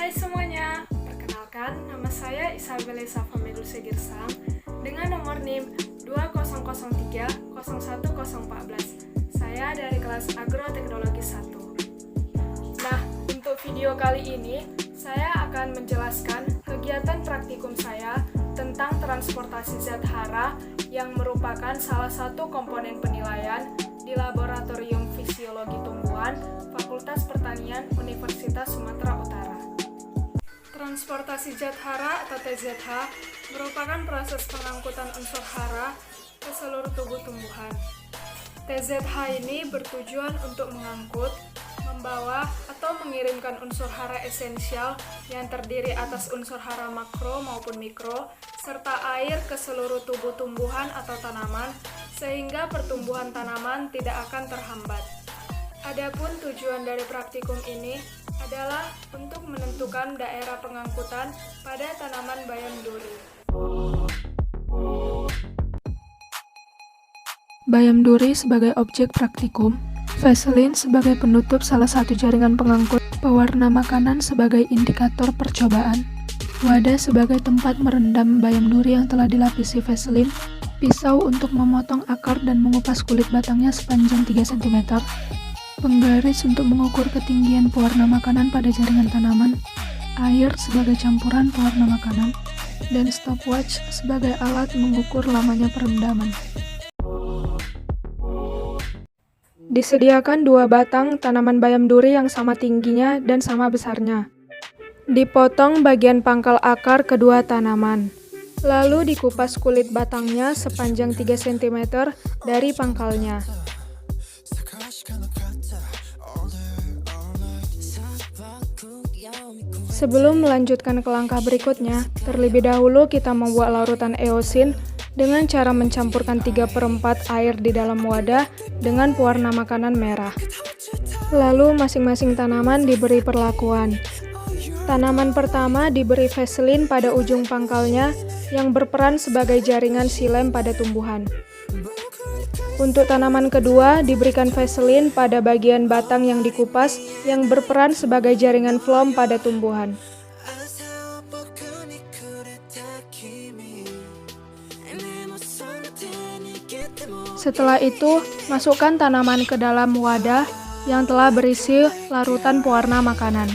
Hai semuanya, perkenalkan nama saya Isabella Safamedul Segirsang dengan nomor NIM 200301014. Saya dari kelas Agroteknologi 1. Nah, untuk video kali ini saya akan menjelaskan kegiatan praktikum saya tentang transportasi zat hara yang merupakan salah satu komponen penilaian di Laboratorium Fisiologi Tumbuhan Fakultas Pertanian Universitas Sumatera Utara. Transportasi zat hara atau TZH merupakan proses pengangkutan unsur hara ke seluruh tubuh tumbuhan. TZH ini bertujuan untuk mengangkut, membawa, atau mengirimkan unsur hara esensial yang terdiri atas unsur hara makro maupun mikro, serta air ke seluruh tubuh tumbuhan atau tanaman, sehingga pertumbuhan tanaman tidak akan terhambat. Adapun tujuan dari praktikum ini adalah untuk menentukan daerah pengangkutan pada tanaman bayam duri. Bayam duri sebagai objek praktikum, vaselin sebagai penutup salah satu jaringan pengangkut, pewarna makanan sebagai indikator percobaan, wadah sebagai tempat merendam bayam duri yang telah dilapisi vaselin, pisau untuk memotong akar dan mengupas kulit batangnya sepanjang 3 cm, penggaris untuk mengukur ketinggian pewarna makanan pada jaringan tanaman, air sebagai campuran pewarna makanan, dan stopwatch sebagai alat mengukur lamanya perendaman. Disediakan 2 batang tanaman bayam duri yang sama tingginya dan sama besarnya. Dipotong bagian pangkal akar kedua tanaman. Lalu dikupas kulit batangnya sepanjang 3 cm dari pangkalnya. Sebelum melanjutkan ke langkah berikutnya, terlebih dahulu kita membuat larutan eosin dengan cara mencampurkan 3/4 air di dalam wadah dengan pewarna makanan merah. Lalu masing-masing tanaman diberi perlakuan. Tanaman pertama diberi vaselin pada ujung pangkalnya yang berperan sebagai jaringan silem pada tumbuhan. Untuk tanaman kedua diberikan vaselin pada bagian batang yang dikupas yang berperan sebagai jaringan phloem pada tumbuhan. Setelah itu, masukkan tanaman ke dalam wadah yang telah berisi larutan pewarna makanan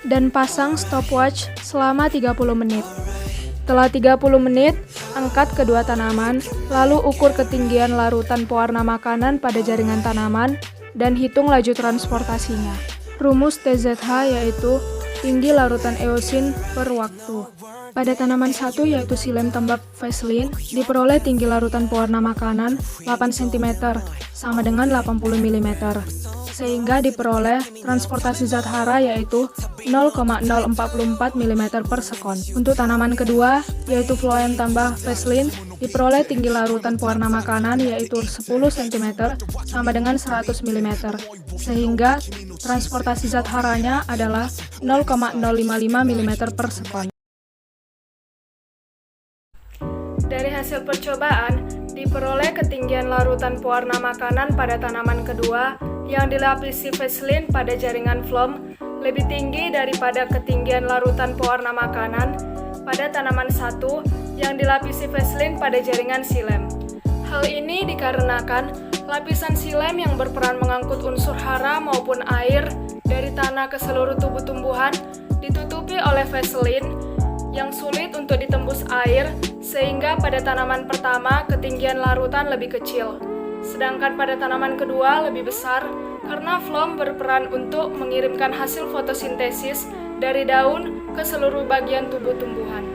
dan pasang stopwatch selama 30 menit. Setelah 30 menit, angkat kedua tanaman, lalu ukur ketinggian larutan pewarna makanan pada jaringan tanaman dan hitung laju transportasinya. Rumus TZH yaitu tinggi larutan eosin per waktu. Pada tanaman 1 yaitu silem tambah vaselin, diperoleh tinggi larutan pewarna makanan 8 cm sama dengan 80 mm. Sehingga diperoleh transportasi zat hara yaitu 0,044 mm per sekon. Untuk tanaman kedua yaitu phloem tambah vaselin, diperoleh tinggi larutan pewarna makanan yaitu 10 cm sama dengan 100 mm. Sehingga transportasi zat haranya adalah 0,055 mm per sekon. Dari hasil percobaan, diperoleh ketinggian larutan pewarna makanan pada tanaman kedua yang dilapisi vaselin pada jaringan phloem lebih tinggi daripada ketinggian larutan pewarna makanan pada tanaman 1 yang dilapisi vaselin pada jaringan silem. Hal ini dikarenakan lapisan silem yang berperan mengangkut unsur hara maupun air dari tanah ke seluruh tubuh tumbuhan ditutupi oleh vaselin yang sulit untuk ditembus air, sehingga pada tanaman pertama ketinggian larutan lebih kecil, sedangkan pada tanaman kedua lebih besar karena phloem berperan untuk mengirimkan hasil fotosintesis dari daun ke seluruh bagian tubuh tumbuhan.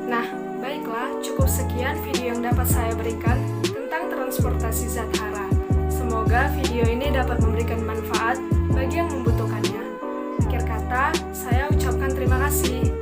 Nah, baiklah, cukup sekian video yang dapat saya berikan tentang transportasi zat hara. Semoga video ini dapat memberikan manfaat bagi yang membutuhkannya. Akhir kata, saya ucapkan terima kasih.